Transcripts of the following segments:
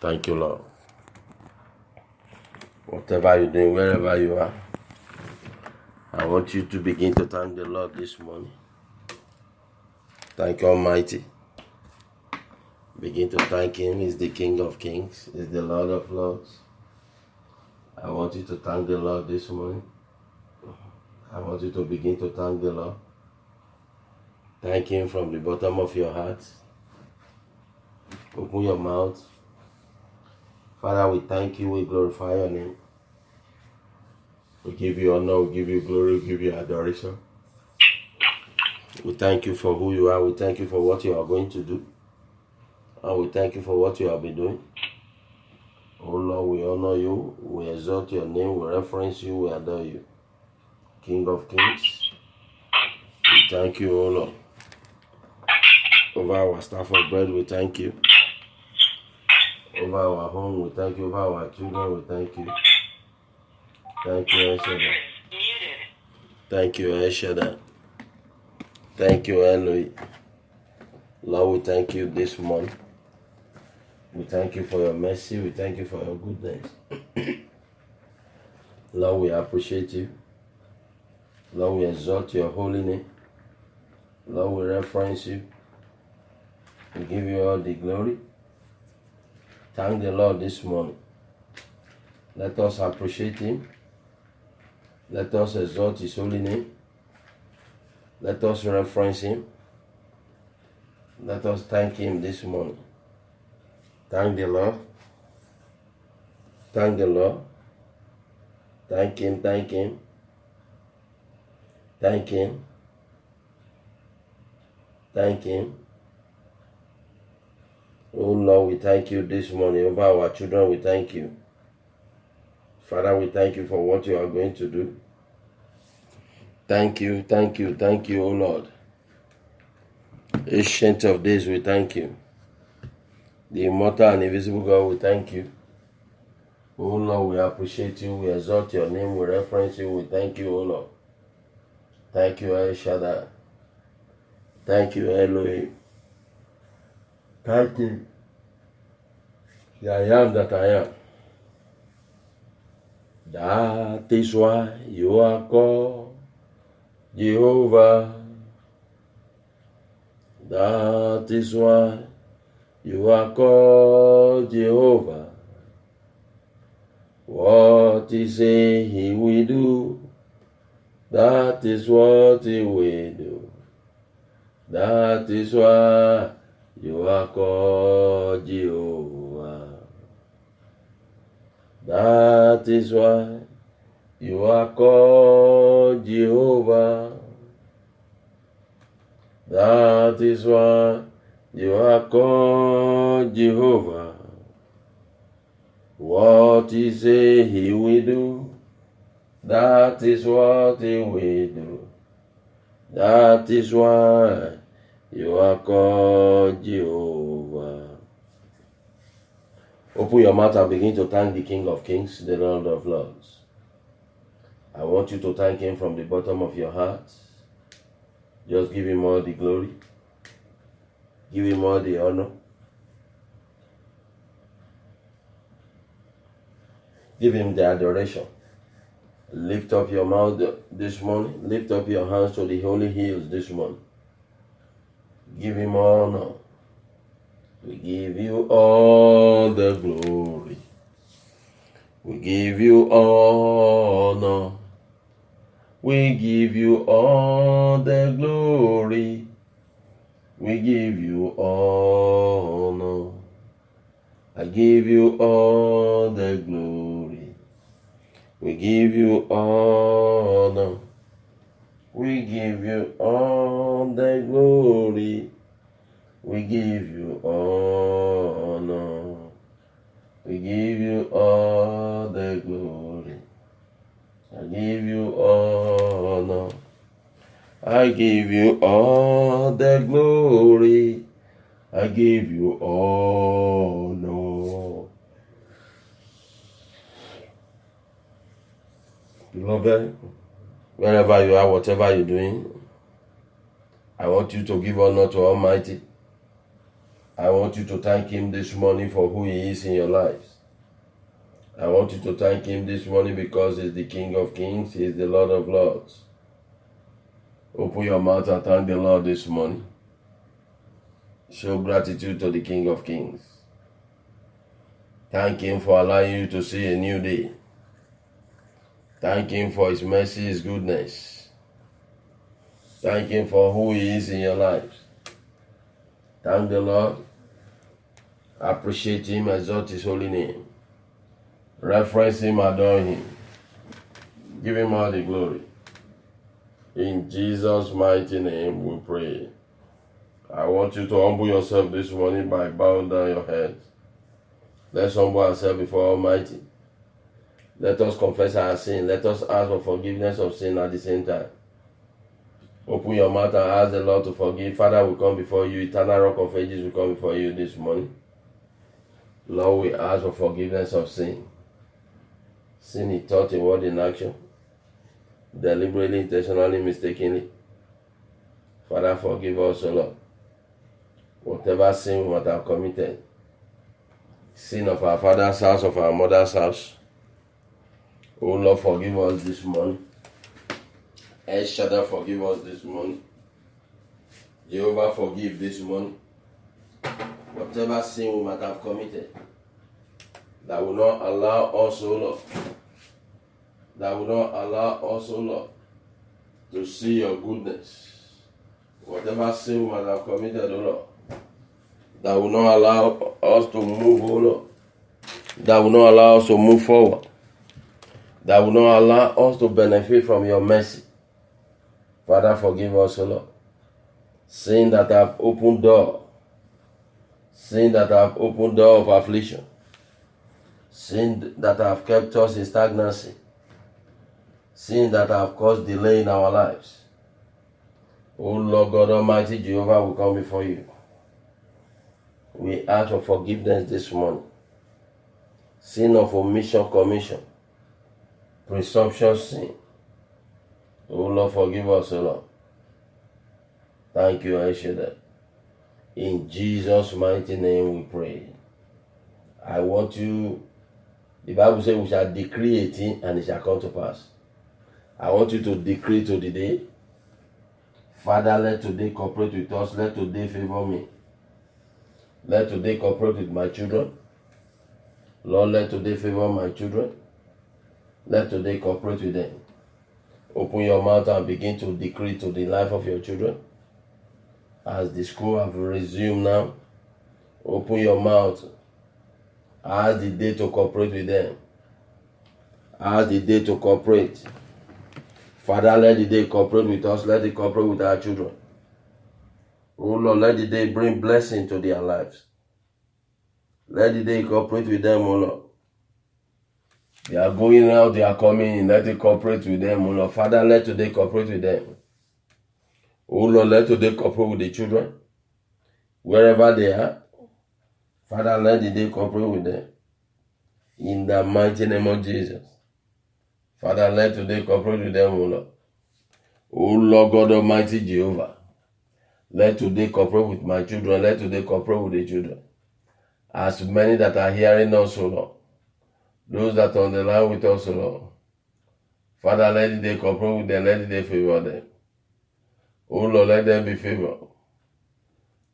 Thank you, Lord. Whatever you're doing, wherever you are, I want you to begin to thank the Lord this morning. Thank Almighty. Begin to thank Him. He's the King of Kings. He's the Lord of Lords. I want you to thank the Lord this morning. I want you to begin to thank the Lord. Thank Him from the bottom of your heart. Open your mouth. Father, we thank you. We glorify your name. We give you honor. We give you glory. We give you adoration. We thank you for who you are. We thank you for what you are going to do. And we thank you for what you have been doing. Oh Lord, we honor you. We exalt your name. We reference you. We adore you. King of Kings. We thank you, oh Lord. Over our staff of bread, we thank you. Over our home, we thank you. Over our children, we thank you. Thank you, El Shaddai. Thank you, El Shaddai. Thank you, Elohim. Lord, we thank you this morning. We thank you for your mercy. We thank you for your goodness. Lord, we appreciate you. Lord, we exalt your holy name. Lord, we reference you. We give you all the glory. Thank the Lord this morning. Let us appreciate Him. Let us exalt His holy name. Let us reference Him. Let us thank Him this morning. Thank the Lord. Thank the Lord. Thank Him, thank Him. Thank Him. Thank Him. Oh Lord, we thank you this morning. Over our children, we thank you. Father, we thank you for what you are going to do. Thank you, thank you, thank you, oh Lord. Ancient of days, we thank you. The immortal and invisible God, we thank you. Oh Lord, we appreciate you. We exalt your name. We reference you. We thank you, oh Lord. Thank you, El Shaddai. Thank you, Elohim. Thank you. The I am that I am. That is why you are called Jehovah. That is why you are called Jehovah. What He say He will do, that is what He will do. That is why you are called Jehovah. That is why you are called Jehovah. That is why you are called Jehovah. What He say He will do, that is what He will do. That is why you are called Jehovah. Open your mouth and begin to thank the King of Kings, the Lord of Lords. I want you to thank Him from the bottom of your heart. Just give Him all the glory. Give Him all the honor. Give Him the adoration. Lift up your mouth this morning. Lift up your hands to the holy hills this morning. Give Him honor. We give you all the glory. We give you honor. We give you all the glory. We give you honor. I give you all the glory. We give you honor. We give you all the glory. We give you honor. We give you all the glory. I give you honor. I give you all the glory. I give you honor. Beloved, wherever you are, whatever you're doing, I want you to give honor to Almighty. I want you to thank him this morning for who he is in your lives. I want you to thank him this morning because he's the King of Kings, he's the Lord of Lords. Open your mouth and thank the Lord this morning. Show gratitude to the King of Kings. Thank him for allowing you to see a new day. Thank him for his mercy, his goodness. Thank him for who he is in your lives. Thank the Lord. Appreciate him, exalt his holy name. Reference him, adore him. Give him all the glory. In Jesus' mighty name we pray. I want you to humble yourself this morning by bowing down your heads. Let's humble ourselves before Almighty. Let us confess our sin. Let us ask for forgiveness of sin at the same time. Open your mouth and ask the Lord to forgive. Father, we come before you. Eternal Rock of Ages, we come before you this morning. Lord, we ask for forgiveness of sin. Sin in thought, in word, in action. Deliberately, intentionally, mistakenly. Father, forgive us, O Lord. Whatever sin we might have committed. Sin of our father's house, of our mother's house. Oh Lord, forgive us this morning. El Shaddai, forgive us this morning. Jehovah, forgive this morning. Whatever sin we might have committed, that will not allow us, O Lord, that will not allow us, O Lord, to see your goodness. Whatever sin we might have committed, O Lord, that will not allow us to move, O Lord, that will not allow us to move forward, that will not allow us to benefit from your mercy. Father, forgive us, O Lord. Sin that have opened door, sin that have opened door of affliction, sin that have kept us in stagnancy, sin that have caused delay in our lives. O Lord God Almighty, Jehovah, we come before you. We ask for forgiveness this morning. Sin of omission, commission, presumption sin. O Lord, forgive us, O Lord. Thank you, El Shaddai. In Jesus' mighty name we pray. I want you, the Bible says we shall decree a thing and it shall come to pass. I want you to decree to the day. Father, let today cooperate with us. Let today favor me. Let today cooperate with my children. Lord, let today favor my children. Let today cooperate with them. Open your mouth and begin to decree to the life of your children. As the school have resumed now, open your mouth. Ask the day to cooperate with them. Ask the day to cooperate. Father, let the day cooperate with us. Let it cooperate with our children. Oh Lord, let the day bring blessing to their lives. Let the day cooperate with them, oh Lord. They are going out, they are coming in. Let it cooperate with them, oh Lord. Father, let today cooperate with them. Oh Lord, let today cooperate with the children. Wherever they are. Father, let the day cooperate with them. In the mighty name of Jesus. Father, let today cooperate with them, O Lord. O Lord God Almighty Jehovah. Let today cooperate with my children. Let today cooperate with the children. As many that are hearing us, O Lord. Those that are on the line with us, O Lord. Father, let the day cooperate with them. Let the day favor them. O Lord, let them be favored.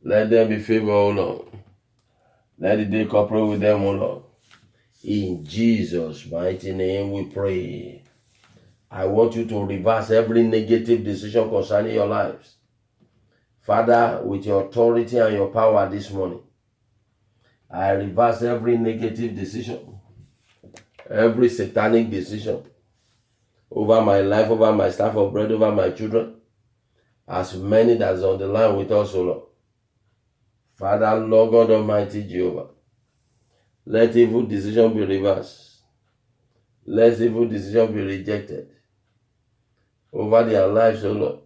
Let them be favored, O Lord. Let the day cooperate with them, O Lord. In Jesus' mighty name we pray. I want you to reverse every negative decision concerning your lives. Father, with your authority and your power this morning, I reverse every negative decision, every satanic decision over my life, over my staff of bread, over my children, as many that's on the line with us, O Lord. Father, Lord God Almighty Jehovah, let evil decision be reversed. Let evil decision be rejected over their lives, O Lord.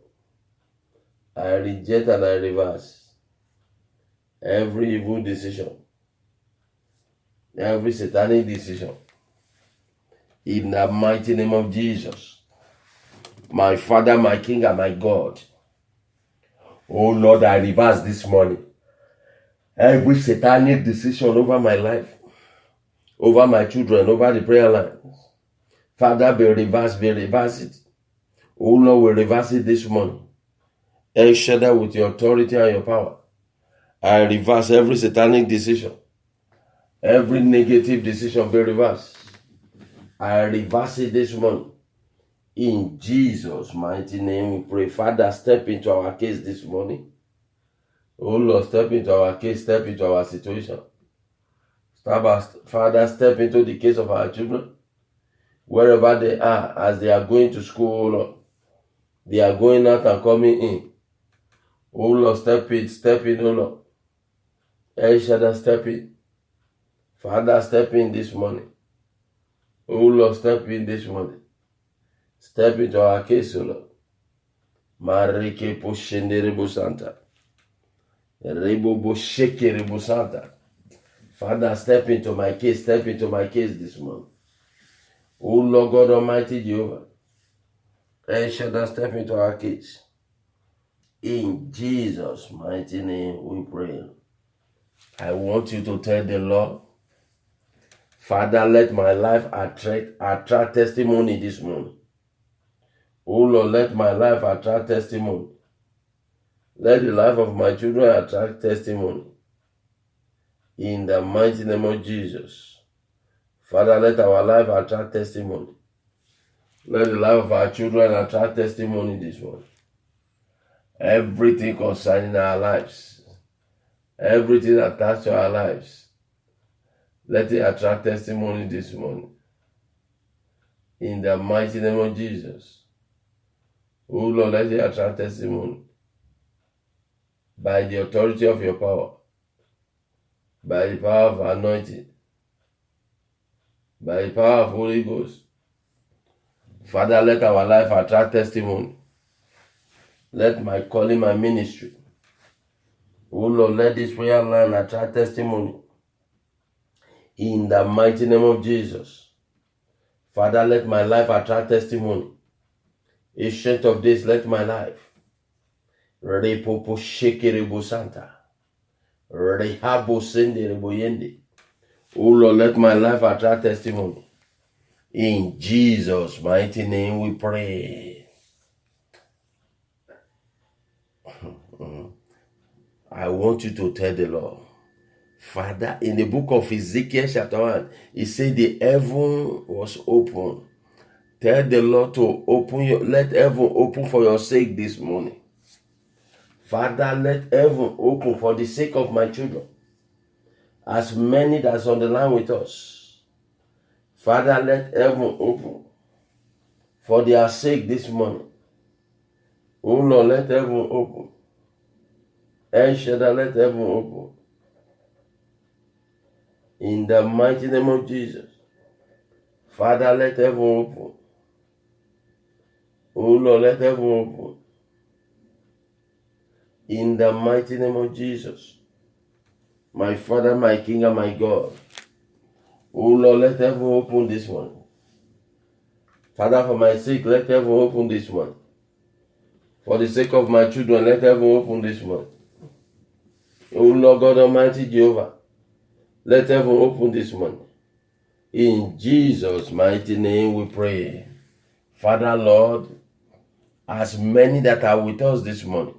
I reject and I reverse every evil decision, every satanic decision. In the mighty name of Jesus, my Father, my King, and my God. Oh Lord, I reverse this morning Every satanic decision over my life, over my children, over the prayer line, Father, be reversed it. Oh Lord, we reverse it this morning. El Shaddai, with your authority and your power, I reverse every satanic decision. Every negative decision be reversed. I reverse it this morning. In Jesus' mighty name we pray. Father, step into our case this morning. Oh Lord, step into our case, step into our situation. Father, step into the case of our children. Wherever they are, as they are going to school, oh Lord, they are going out and coming in. Oh Lord, step in, oh Lord. El Shaddai, step in. Father, step in this morning. Oh Lord, step in this morning. Step into our case, oh Lord. Marike poshende rebo santa. Rebo bosheke rebo santa. Father, step into my case this morning. Oh Lord God Almighty Jehovah. El Shaddai, step into our case. In Jesus' mighty name we pray. I want you to tell the Lord, Father, let my life attract testimony this morning. Oh Lord, let my life attract testimony. Let the life of my children attract testimony. In the mighty name of Jesus. Father, let our life attract testimony. Let the life of our children attract testimony this morning. Everything concerning our lives, everything attached to our lives, let it attract testimony this morning. In the mighty name of Jesus. Oh Lord, let it attract testimony. By the authority of your power. By the power of anointing. By the power of Holy Ghost. Father, let our life attract testimony. Let my calling, my ministry. Oh Lord, let this prayer line attract testimony. In the mighty name of Jesus. Father, let my life attract testimony. Ancient of days, let my life. Repopo sheke rebo santa. Rehabo sende rebo yende. Oh Lord, let my life attract testimony. In Jesus' mighty name we pray. I want you to tell the Lord, Father, in the book of Ezekiel chapter 1, it said the heaven was open. Tell the Lord to let heaven open for your sake this morning. Father, let heaven open for the sake of my children. As many that's on the line with us. Father, let heaven open for their sake this morning. Oh Lord, let heaven open. El Shaddai, let heaven open. In the mighty name of Jesus. Father, let heaven open. Oh Lord, let heaven open. In the mighty name of Jesus. My Father, my King, and my God. Oh Lord, let heaven open this one. Father, for my sake, let heaven open this one. For the sake of my children, let heaven open this one. Oh Lord God Almighty Jehovah, let heaven open this one. In Jesus' mighty name we pray. Father, Lord, as many that are with us this morning,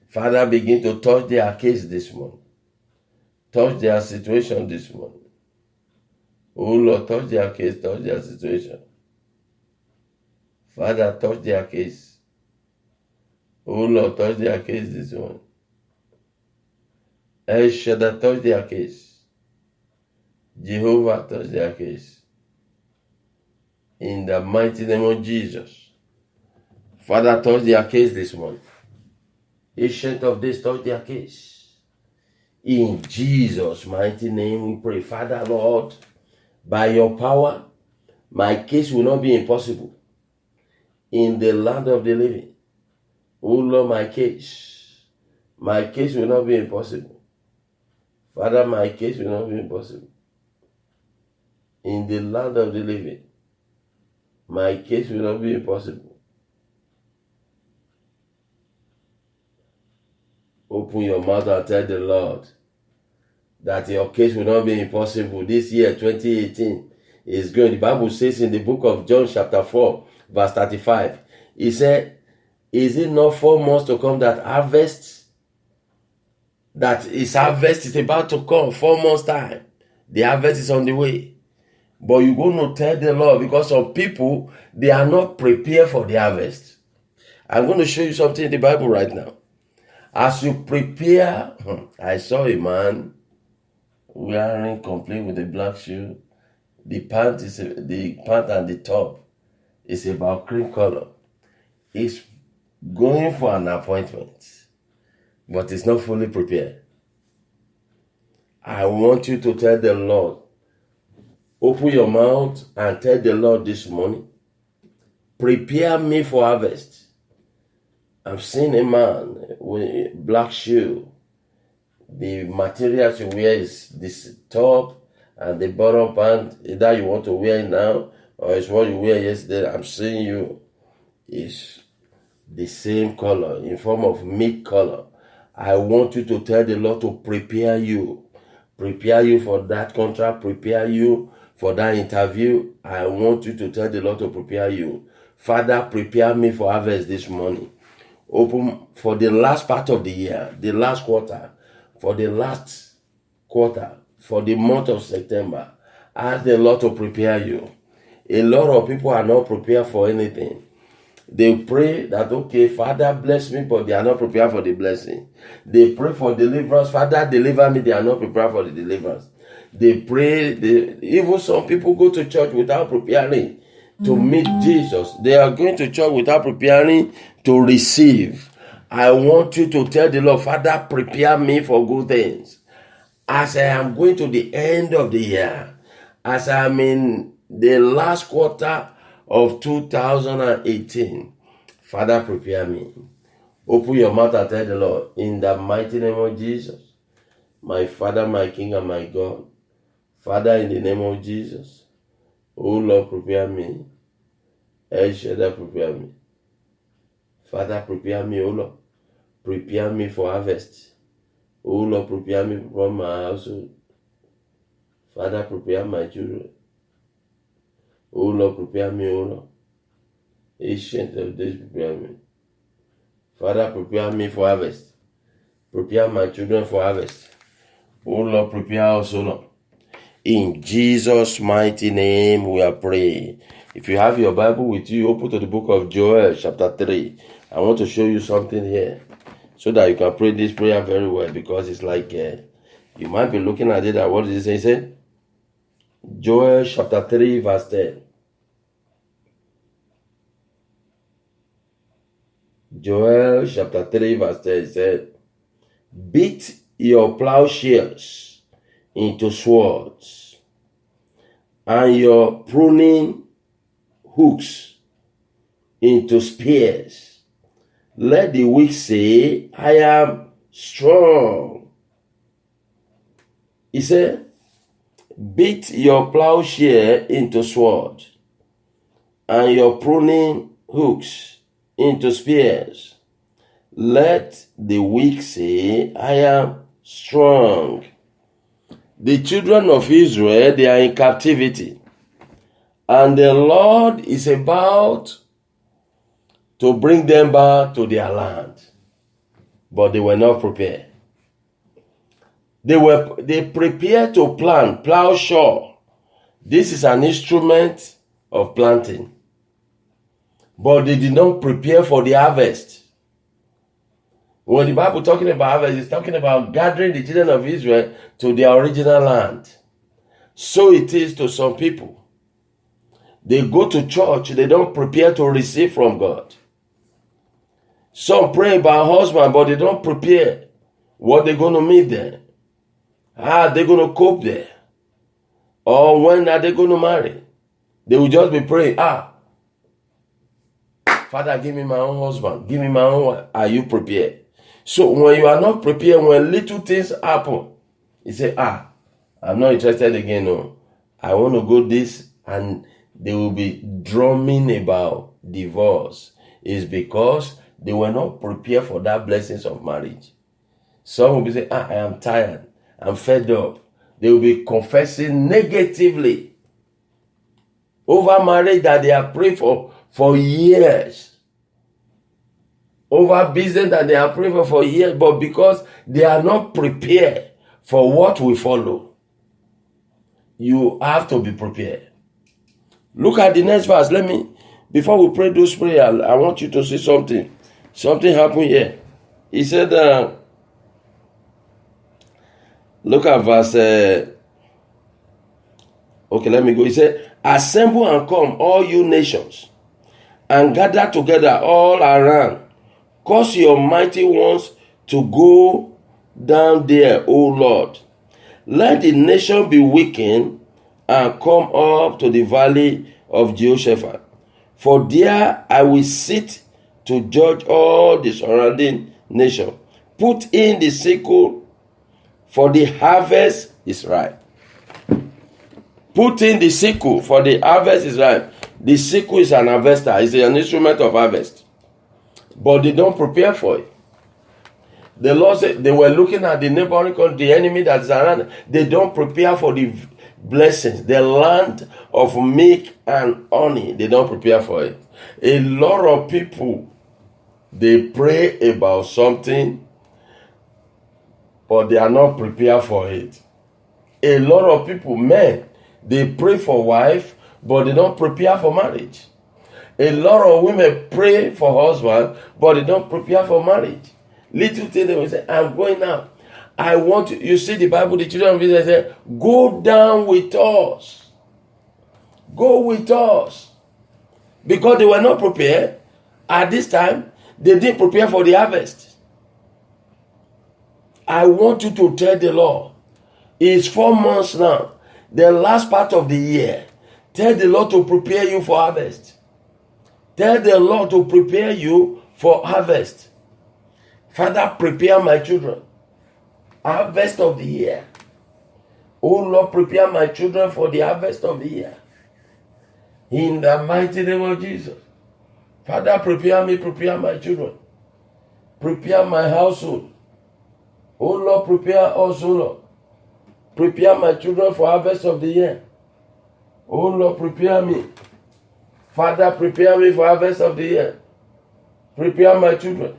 Father, begin to touch their case this morning. Touch their situation this morning. Oh Lord, touch their case, touch their situation. Father, touch their case. Oh Lord, touch their case this morning. El Shaddai, touch their case. Jehovah, touch their case. In the mighty name of Jesus. Father, touch their case this morning. Ancient of days, touch their case. In Jesus' mighty name we pray. Father, Lord, by your power, my case will not be impossible. In the land of the living. Oh Lord, my case will not be impossible. Father, my case will not be impossible. In the land of the living, my case will not be impossible. Open your mouth and tell the Lord, that your case will not be impossible. This year, 2018, is going. The Bible says in the book of John chapter 4, verse 35, he said, is it not 4 months to come that harvest is about to come? 4 months time. The harvest is on the way. But you're going to tell the Lord, because some people, they are not prepared for the harvest. I'm going to show you something in the Bible right now. As you prepare, I saw a man wearing complete with a black shoe. The pant and the top is about cream color. He's going for an appointment, but he's not fully prepared. I want you to tell the Lord, open your mouth and tell the Lord this morning, prepare me for harvest. I've seen a man with a black shoe. The material to wear is this top and the bottom pant. Either you want to wear it now or it's what you wear yesterday. I'm seeing you is the same color, in form of meat color. I want you to tell the Lord to prepare you. Prepare you for that contract. Prepare you for that interview. I want you to tell the Lord to prepare you. Father, prepare me for harvest this morning. Open for the last part of the year, the last quarter, for the month of September. Ask the Lord to prepare you. A lot of people are not prepared for anything. They pray that, okay, Father, bless me, but they are not prepared for the blessing. They pray for deliverance. Father, deliver me. They are not prepared for the deliverance. They pray. Even some people go to church without preparing to meet Jesus. They are going to church without preparing to receive. I want you to tell the Lord, Father, prepare me for good things. As I am going to the end of the year, as I am in the last quarter of 2018, Father, prepare me. Open your mouth and tell the Lord, in the mighty name of Jesus, my Father, my King, and my God. Father, in the name of Jesus, oh Lord, prepare me. El Shaddai, prepare me. Father, prepare me, oh Lord. Prepare me for harvest. Oh Lord, prepare me from my household. Father, prepare my children. Oh Lord, prepare me, oh Lord. Ancient of days, prepare me. Father, prepare me for harvest. Prepare my children for harvest. Oh Lord, prepare us, oh Lord. In Jesus' mighty name we are praying. If you have your Bible with you, open to the book of Joel, chapter 3. I want to show you something here so that you can pray this prayer very well, because it's like you might be looking at it. What does it say? It said, Joel, chapter 3, verse 10. Joel, chapter 3, verse 10. It said, beat your plowshares into swords, and your pruning hooks into spears. Let the weak say, I am strong. He said, beat your plowshare into sword, and your pruning hooks into spears. Let the weak say, I am strong. The children of Israel, they are in captivity. And the Lord is about to bring them back to their land. But they were not prepared. They prepared to plant, plow shore. This is an instrument of planting. But they did not prepare for the harvest. When the Bible talking about harvest, it's talking about gathering the children of Israel to their original land. So it is to some people. They go to church, they don't prepare to receive from God. Some pray about husband, but they don't prepare what they're going to meet there. How they're going to cope there. Or when are they going to marry? They will just be praying, Father, give me my own husband. Give me my own wife. Are you prepared? So when you are not prepared, when little things happen, you say, I'm not interested again. No, I want to go this, and they will be drumming about divorce. It's because they were not prepared for that blessings of marriage. Some will be saying, I am tired. I'm fed up. They will be confessing negatively over marriage that they have prayed for years. Over business that they have prayed for years. But because they are not prepared for what will follow, you have to be prepared. Look at the next verse. Before we pray those prayers, I want you to see something. Something happened here. He said, look at verse, okay, let me go. He said, assemble and come, all you nations, and gather together all around. Cause your mighty ones to go down there, O Lord. Let the nation be weakened and come up to the valley of Jehoshaphat. For there I will sit to judge all the surrounding nation. Put in the sickle, for the harvest is ripe. Put in the sickle, for the harvest is ripe. The sickle is an harvester. It's an instrument of harvest. But they don't prepare for it. The Lord said they were looking at the neighboring country, the enemy that's around. They don't prepare for the blessings, the land of milk and honey. They don't prepare for it. A lot of people, they pray about something, but they are not prepared for it. A lot of people, men, they pray for wife, but they don't prepare for marriage. A lot of women pray for husband, but they don't prepare for marriage. Little thing they will say, I'm going out. I want to. You see the Bible, the children of Israel say, go down with us. Go with us. Because they were not prepared. At this time, they didn't prepare for the harvest. I want you to tell the Lord, it's 4 months now, the last part of the year. Tell the Lord to prepare you for harvest. Tell the Lord to prepare you for harvest. Father, prepare my children. Harvest of the year. Oh Lord, prepare my children for the harvest of the year. In the mighty name of Jesus. Father, prepare me, prepare my children. Prepare my household. Oh Lord, prepare us, oh Lord. Prepare my children for harvest of the year. Oh Lord, prepare me. Father, prepare me for harvest of the year. Prepare my children.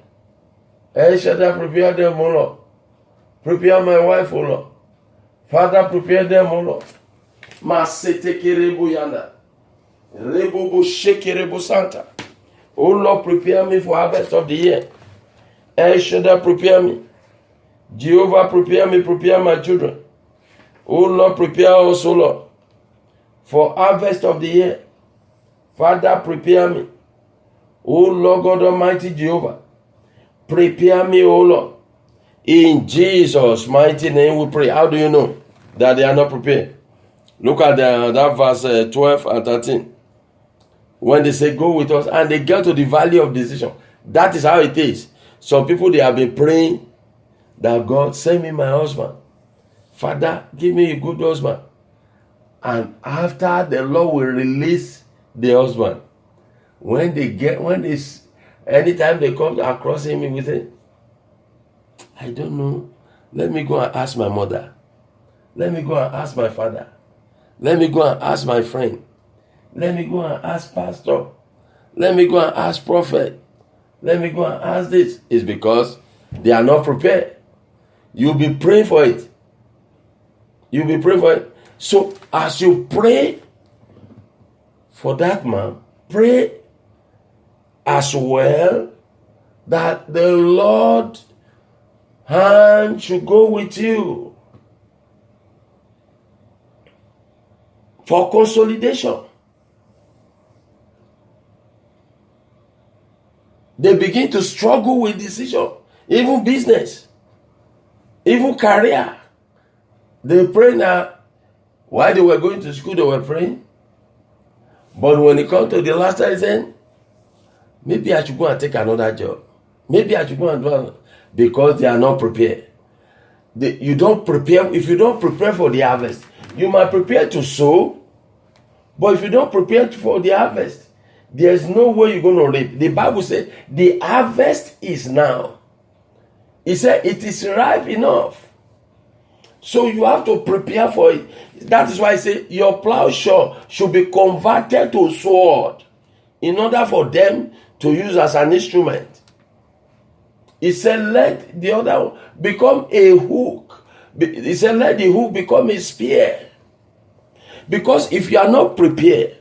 El Shaddai, prepare them, O Lord. Prepare my wife, O Lord. Father, prepare them, O Lord. Masete kerebo yanda. Rebobo shekerebo santa. O Lord, prepare me for harvest of the year. El Shaddai, prepare me. Jehovah, prepare me, prepare my children. O Lord, prepare us, O Lord, for harvest of the year. Father, prepare me. O Lord God Almighty Jehovah, prepare me, O Lord. In Jesus' mighty name we pray. How do you know that they are not prepared? Look at that verse 12 and 13. When they say, go with us, and they get to the valley of decision. That is how it is. Some people, they have been praying that God, send me my husband. Father, give me a good husband. And after, the Lord will release the husband. Anytime they come across him, he will say, I don't know. Let me go and ask my mother. Let me go and ask my father. Let me go and ask my friend. Let me go and ask pastor. Let me go and ask prophet. Let me go and ask this. It's because they are not prepared. You'll be praying for it. You'll be praying for it. So as you pray for that man, pray as well that the Lord hand should go with you for consolidation. They begin to struggle with decision, even business, even career. They pray now. While they were going to school, they were praying. But when it comes to the last time, they said, maybe I should go and take another job. Maybe I should go and do another. Because they are not prepared. You don't prepare. If you don't prepare for the harvest, you might prepare to sow. But if you don't prepare for the harvest, there's no way you're going to reap. The Bible says the harvest is now. It said it is ripe enough. So you have to prepare for it. That is why I say your plowshare should be converted to sword in order for them to use as an instrument. He said, let the other become a hook. He said, let the hook become a spear. Because if you are not prepared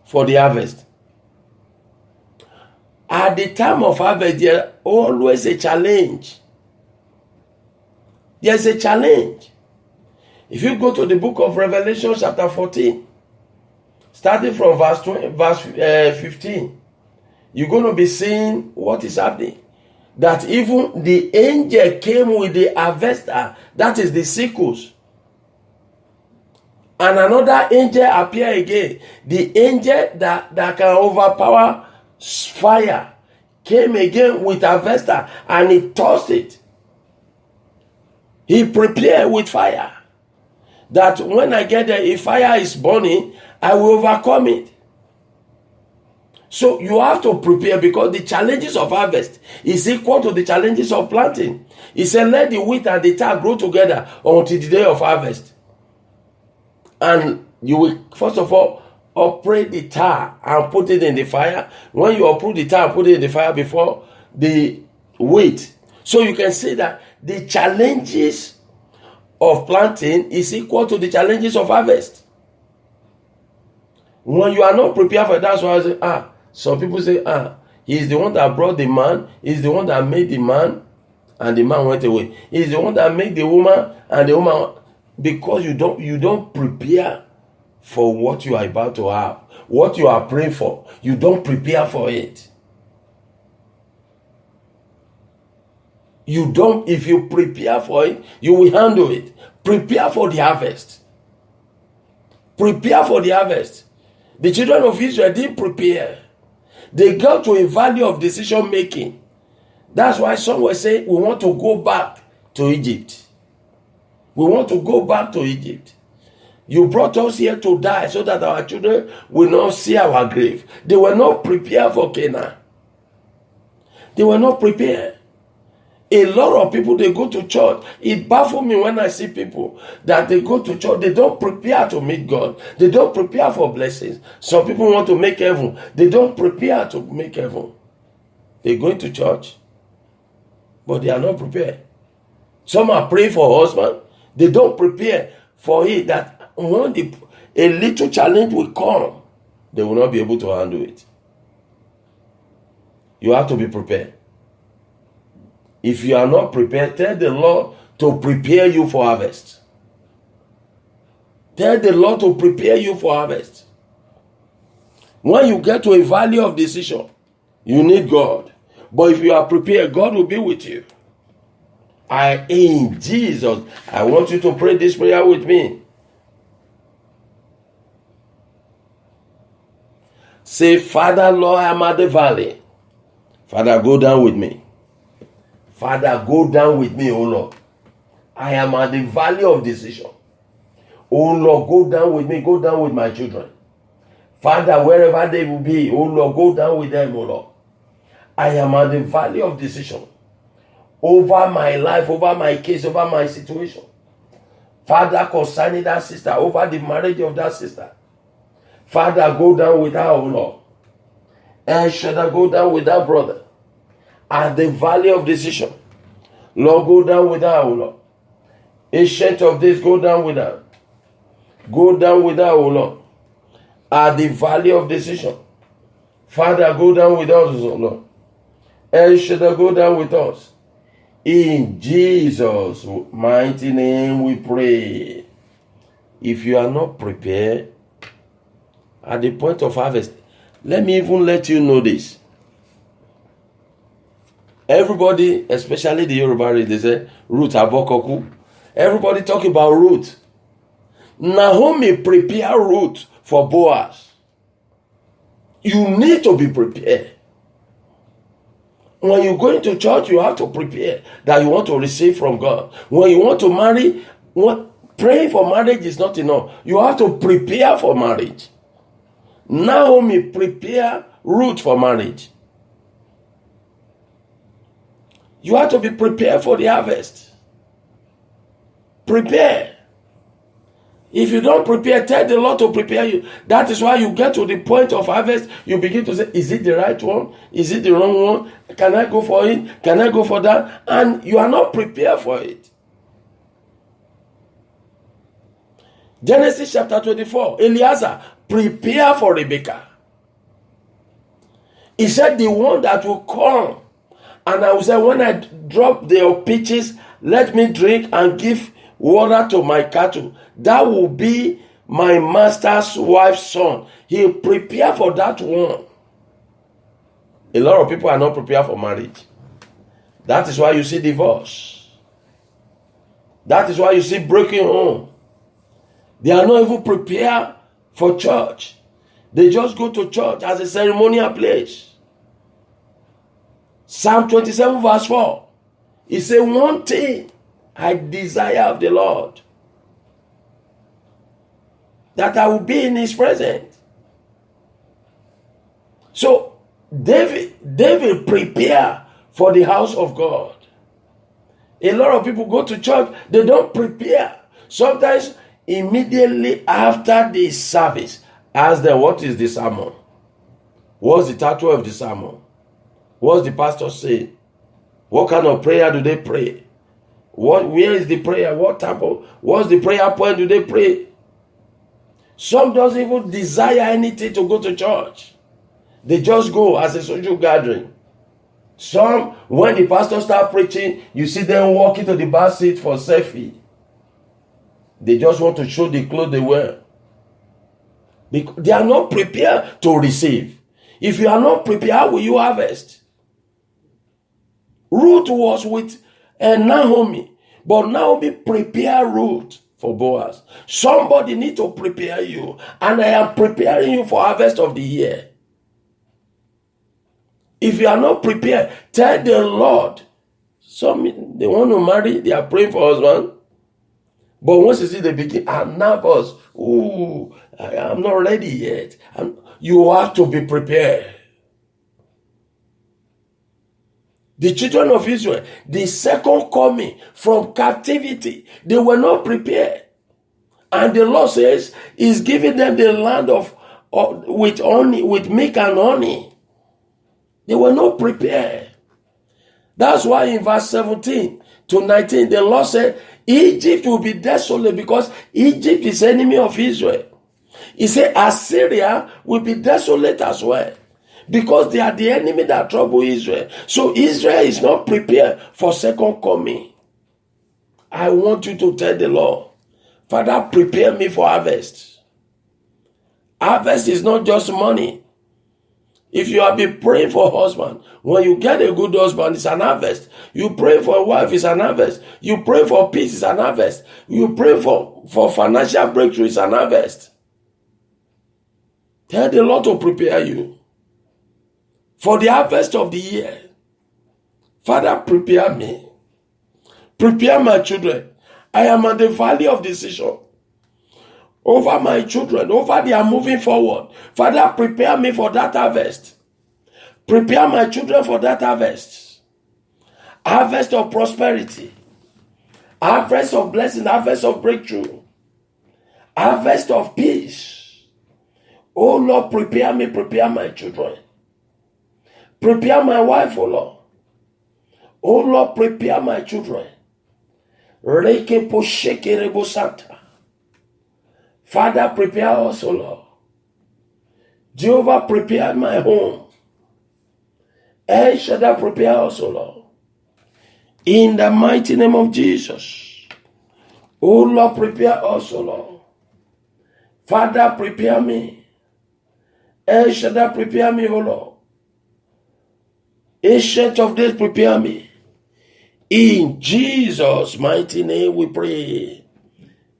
for the harvest, at the time of harvest, there's always a challenge. There's a challenge. If you go to the book of Revelation chapter 14, starting from verse 15, you're going to be seeing what is happening. That even the angel came with the harvester, that is the sickles. And another angel appeared again. The angel that can overpower fire came again with harvester, and he tossed it. He prepared with fire. That when I get there, if fire is burning, I will overcome it. So you have to prepare, because the challenges of harvest is equal to the challenges of planting. He said, let the wheat and the tar grow together until the day of harvest. And you will, first of all, uproot the tar and put it in the fire. When you uproot the tar and put it in the fire before the wheat. So you can see that the challenges of planting is equal to the challenges of harvest. When you are not prepared for it, that's why I say, some people say, he's the one that brought the man, he's the one that made the man, and the man went away. He's the one that made the woman, and the woman, because you don't prepare for what you are about to have, what you are praying for. You don't prepare for it. If you prepare for it, you will handle it. Prepare for the harvest. Prepare for the harvest. The children of Israel didn't prepare. They got to a valley of decision making. That's why some were saying, we want to go back to Egypt. We want to go back to Egypt. You brought us here to die so that our children will not see our grave. They were not prepared for Canaan. They were not prepared. A lot of people, they go to church. It baffles me when I see people that they go to church. They don't prepare to meet God. They don't prepare for blessings. Some people want to make heaven. They don't prepare to make heaven. They go into church, but they are not prepared. Some are praying for husband. They don't prepare for it, that when a little challenge will come, they will not be able to handle it. You have to be prepared. If you are not prepared, tell the Lord to prepare you for harvest. Tell the Lord to prepare you for harvest. When you get to a valley of decision, you need God. But if you are prepared, God will be with you. In Jesus, I want you to pray this prayer with me. Say, Father, Lord, I am at the valley. Father, go down with me. Father, go down with me, oh Lord. I am at the valley of decision. Oh Lord, go down with me. Go down with my children. Father, wherever they will be, oh Lord, go down with them, oh Lord. I am at the valley of decision. Over my life, over my case, over my situation. Father, concerning that sister, over the marriage of that sister. Father, go down with her, oh Lord. And should I go down with that brother? At the valley of decision. Lord, go down with her, O Lord. Ancient of days, go down with her. Go down with her, O Lord. At the valley of decision. Father, go down with us, O Lord. And should I go down with us? In Jesus' mighty name we pray. If you are not prepared, at the point of harvest, let me even let you know this. Everybody, especially the Yoruba, they say, Ruth Abokoku. Everybody talking about Ruth. Naomi prepare Ruth for Boaz. You need to be prepared. When you go into church, you have to prepare that you want to receive from God. When you want to marry, praying for marriage is not enough. You have to prepare for marriage. Naomi prepare Ruth for marriage. You have to be prepared for the harvest. Prepare. If you don't prepare, tell the Lord to prepare you. That is why you get to the point of harvest. You begin to say, is it the right one? Is it the wrong one? Can I go for it? Can I go for that? And you are not prepared for it. Genesis chapter 24. Eliezer, prepare for Rebekah. He said, the one that will come. And I will say, when I drop the pitches, let me drink and give water to my cattle. That will be my master's wife's son. He prepare for that one. A lot of people are not prepared for marriage. That is why you see divorce. That is why you see broken home. They are not even prepared for church. They just go to church as a ceremonial place. Psalm 27 verse 4. He said, one thing I desire of the Lord, that I will be in his presence. So David prepared for the house of God. A lot of people go to church, they don't prepare. Sometimes immediately after the service, ask them, what is the sermon? What's the title of the sermon? What's the pastor saying? What kind of prayer do they pray? Where is the prayer? What's the prayer point do they pray? Some doesn't even desire anything to go to church. They just go as a social gathering. Some, when the pastor starts preaching, you see them walking to the back seat for selfie. They just want to show the clothes they wear. They are not prepared to receive. If you are not prepared, how will you harvest? Ruth was with Naomi, but Naomi prepared Ruth for Boaz. Somebody need to prepare you, and I am preparing you for harvest of the year. If you are not prepared, tell the Lord. Some, they want to marry, they are praying for husband, but once you see the begin, I'm nervous. I'm not ready yet. You have to be prepared. The children of Israel, the second coming from captivity, they were not prepared. And the Lord says, He's giving them the land with milk and honey. They were not prepared. That's why in verse 17 to 19, the Lord said, Egypt will be desolate because Egypt is enemy of Israel. He said, Assyria will be desolate as well, because they are the enemy that trouble Israel. So Israel is not prepared for second coming. I want you to tell the Lord, Father, prepare me for harvest. Harvest is not just money. If you have been praying for a husband, when you get a good husband, it's an harvest. You pray for a wife, it's an harvest. You pray for peace, it's an harvest. You pray for financial breakthrough, it's an harvest. Tell the Lord to prepare you for the harvest of the year. Father, prepare me. Prepare my children. I am at the valley of decision over my children, over their moving forward. Father, prepare me for that harvest. Prepare my children for that harvest. Harvest of prosperity. Harvest of blessing. Harvest of breakthrough. Harvest of peace. Oh Lord, prepare me, prepare my children. Prepare my wife, oh Lord. Oh Lord, prepare my children. Father, prepare us, oh Lord. Jehovah, prepare my home. El Shaddai, prepare us, oh Lord. In the mighty name of Jesus. Oh Lord, prepare us, oh Lord. Father, prepare me. El Shaddai, prepare me, O Lord. Ancient of days, prepare me. In Jesus' mighty name we pray.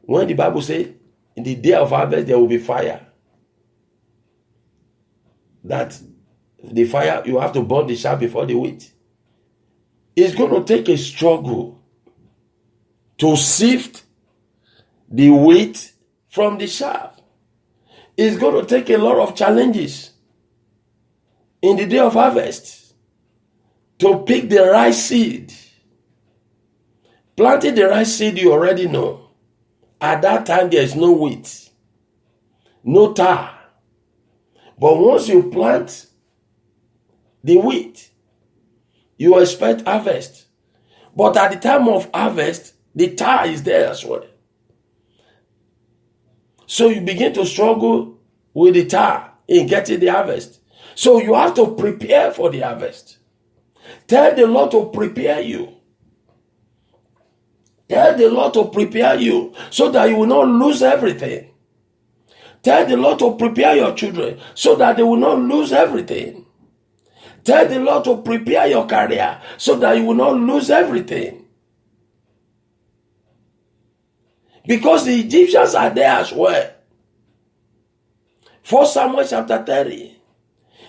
When the Bible says, in the day of harvest there will be fire. That the fire, you have to burn the chaff before the wheat. It's going to take a struggle to sift the wheat from the chaff. It's going to take a lot of challenges in the day of harvest to pick the right seed. Planting the right seed, you already know. At that time, there is no wheat, no tar. But once you plant the wheat, you expect harvest. But at the time of harvest, the tar is there as well. So you begin to struggle with the tar in getting the harvest. So you have to prepare for the harvest. Tell the Lord to prepare you. Tell the Lord to prepare you so that you will not lose everything. Tell the Lord to prepare your children so that they will not lose everything. Tell the Lord to prepare your career so that you will not lose everything. Because the Egyptians are there as well. 1 Samuel chapter 30.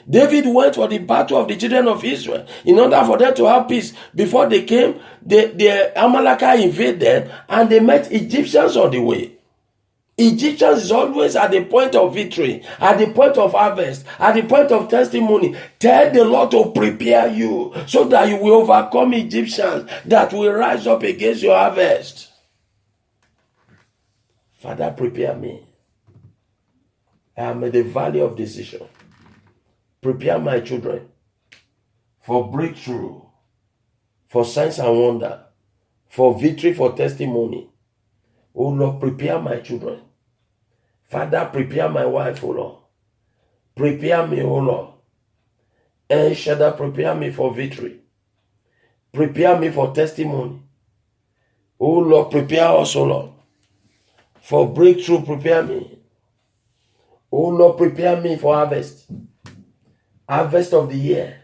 David went for the battle of the children of Israel in order for them to have peace. Before they came, the Amalekite invaded them and they met Egyptians on the way. Egyptians is always at the point of victory, at the point of harvest, at the point of testimony. Tell the Lord to prepare you so that you will overcome Egyptians that will rise up against your harvest. Father, prepare me. I am in the valley of decision. Prepare my children for breakthrough, for signs and wonder, for victory, for testimony. Oh Lord, prepare my children. Father, prepare my wife, oh Lord. Prepare me, oh Lord. El Shaddai, prepare me for victory. Prepare me for testimony. Oh Lord, prepare us, oh Lord. For breakthrough, prepare me. Oh Lord, prepare me for harvest. Harvest of the year.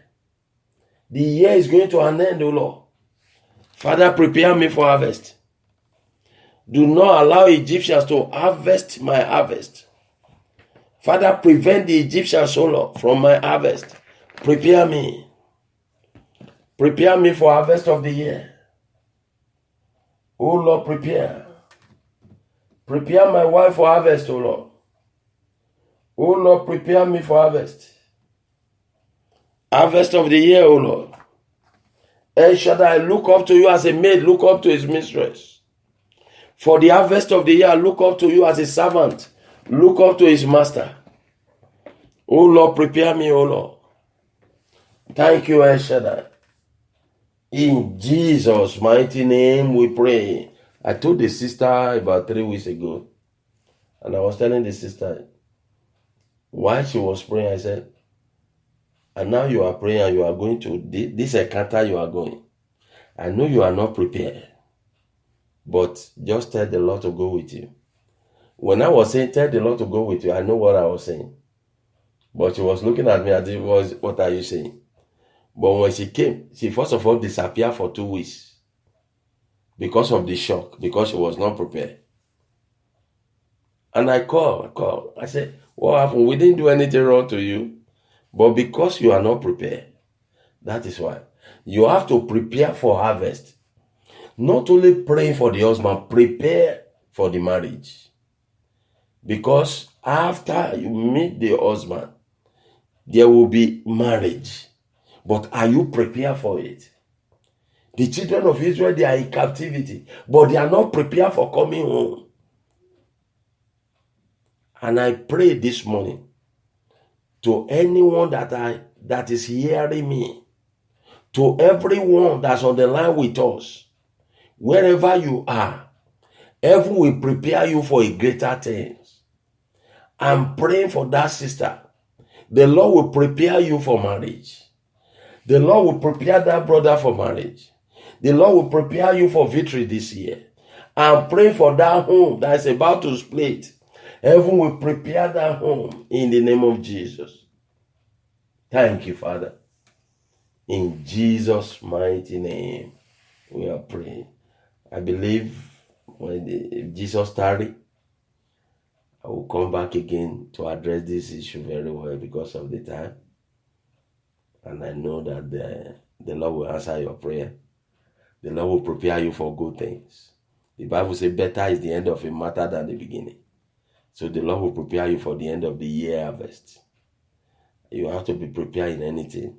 The year is going to an end, oh Lord. Father, prepare me for harvest. Do not allow Egyptians to harvest my harvest. Father, prevent the Egyptians, oh Lord, from my harvest. Prepare me. Prepare me for harvest of the year. Oh Lord, prepare. Prepare my wife for harvest, oh Lord. Oh Lord, prepare me for harvest. Harvest of the year, oh Lord. El Shaddai, look up to you as a maid, look up to his mistress. For the harvest of the year, look up to you as a servant. Look up to his master. Oh Lord, prepare me, oh Lord. Thank you, El Shaddai. In Jesus' mighty name we pray. I told the sister about 3 weeks ago, and I was telling the sister, while she was praying, I said, and now you are praying and you are going to this encounter you are going. I know you are not prepared, but just tell the Lord to go with you. When I was saying, tell the Lord to go with you, I know what I was saying. But she was looking at me as if, what are you saying? But when she came, she first of all disappeared for 2 weeks because of the shock, because she was not prepared. And I called. I said, what happened? We didn't do anything wrong to you. But because you are not prepared, that is why. You have to prepare for harvest. Not only praying for the husband, prepare for the marriage. Because after you meet the husband, there will be marriage. But are you prepared for it? The children of Israel, they are in captivity, but they are not prepared for coming home. And I pray this morning to anyone that is hearing me, to everyone that's on the line with us, wherever you are, heaven will prepare you for a greater things. I'm praying for that sister. The Lord will prepare you for marriage. The Lord will prepare that brother for marriage. The Lord will prepare you for victory this year. I'm praying for that home that is about to split. Heaven will prepare that home in the name of Jesus. Thank you, Father. In Jesus' mighty name, we are praying. I believe if Jesus tarry, I will come back again to address this issue very well because of the time. And I know that the Lord will answer your prayer. The Lord will prepare you for good things. The Bible says better is the end of a matter than the beginning. So the Lord will prepare you for the end of the year harvest. You have to be prepared in anything.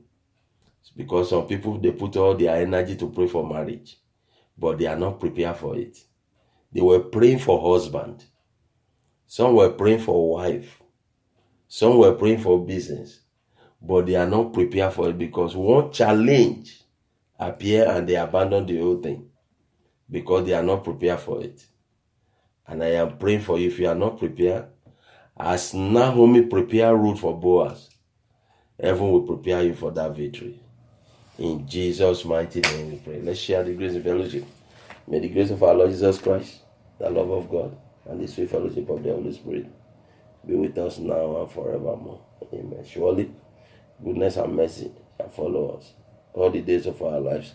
It's because some people, they put all their energy to pray for marriage, but they are not prepared for it. They were praying for husband. Some were praying for wife. Some were praying for business. But they are not prepared for it because one challenge appear and they abandon the whole thing because they are not prepared for it. And I am praying for you. If you are not prepared, as Naomi prepared Ruth for Boaz, heaven will prepare you for that victory. In Jesus' mighty name we pray. Let's share the grace of fellowship. May the grace of our Lord Jesus Christ, the love of God, and the sweet fellowship of the Holy Spirit be with us now and forevermore. Amen. Surely, goodness and mercy shall follow us all the days of our lives,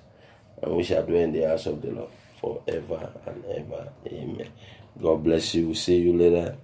and we shall dwell in the house of the Lord forever and ever. Amen. God bless you. We'll see you later.